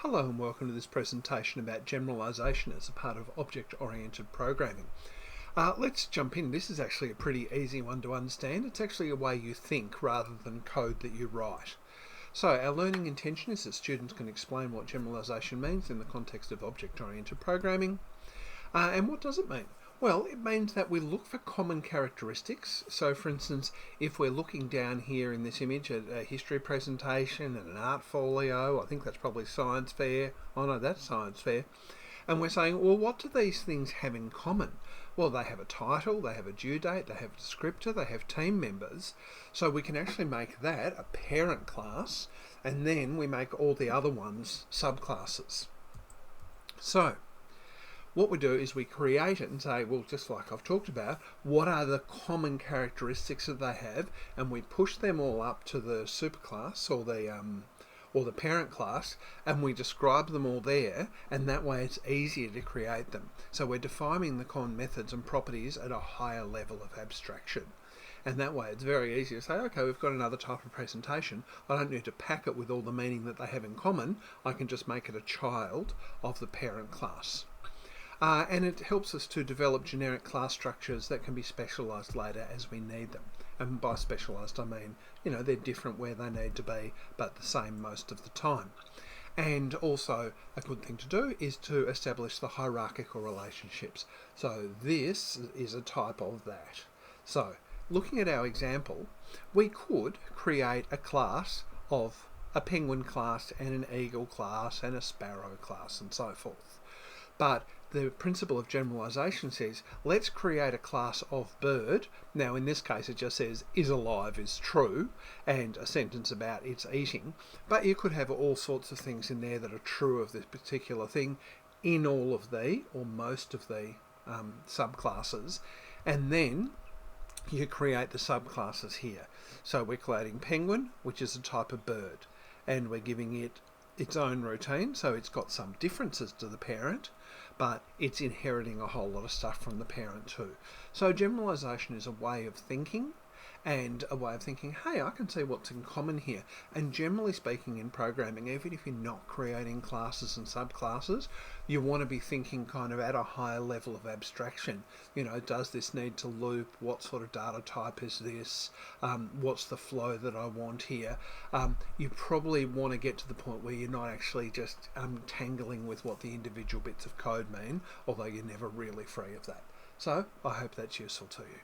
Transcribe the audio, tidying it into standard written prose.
Hello and welcome to this presentation about generalisation as a part of object-oriented programming. Let's jump in. This is actually a pretty easy one to understand. It's actually a way you think rather than code that you write. So our learning intention is that students can explain what generalisation means in the context of object-oriented programming. And what does it mean? Well, it means that we look for common characteristics. So for instance, if we're looking down here in this image at a history presentation and an art folio, I think that's probably science fair. Oh no, that's science fair. And we're saying, well, what do these things have in common? Well, they have a title, they have a due date, they have a descriptor, they have team members. So we can actually make that a parent class, and then we make all the other ones subclasses. So what we do is we create it and say, well, just like I've talked about, what are the common characteristics that they have, and we push them all up to the superclass or the parent class, and we describe them all there, and that way it's easier to create them. So we're defining the common methods and properties at a higher level of abstraction. And that way it's very easy to say, okay, we've got another type of presentation. I don't need to pack it with all the meaning that they have in common. I can just make it a child of the parent class. And it helps us to develop generic class structures that can be specialised later as we need them. And by specialised I mean, they're different where they need to be, but the same most of the time. And also a good thing to do is to establish the hierarchical relationships. So this is a type of that. So looking at our example, we could create a class of a penguin class and an eagle class and a sparrow class and so forth. But the principle of generalisation says, let's create a class of bird. Now in this case it just says, is alive is true, and a sentence about its eating. But you could have all sorts of things in there that are true of this particular thing in all of the, or most of the subclasses. And then you create the subclasses here. So we're creating penguin, which is a type of bird, and we're giving it its own routine, so it's got some differences to the parent, but it's inheriting a whole lot of stuff from the parent too. So generalisation is a way of thinking, and a way of thinking, hey, I can see what's in common here. And generally speaking in programming, even if you're not creating classes and subclasses, you want to be thinking kind of at a higher level of abstraction. Does this need to loop? What sort of data type is this? What's the flow that I want here? You probably want to get to the point where you're not actually just tangling with what the individual bits of code mean, although you're never really free of that. So I hope that's useful to you.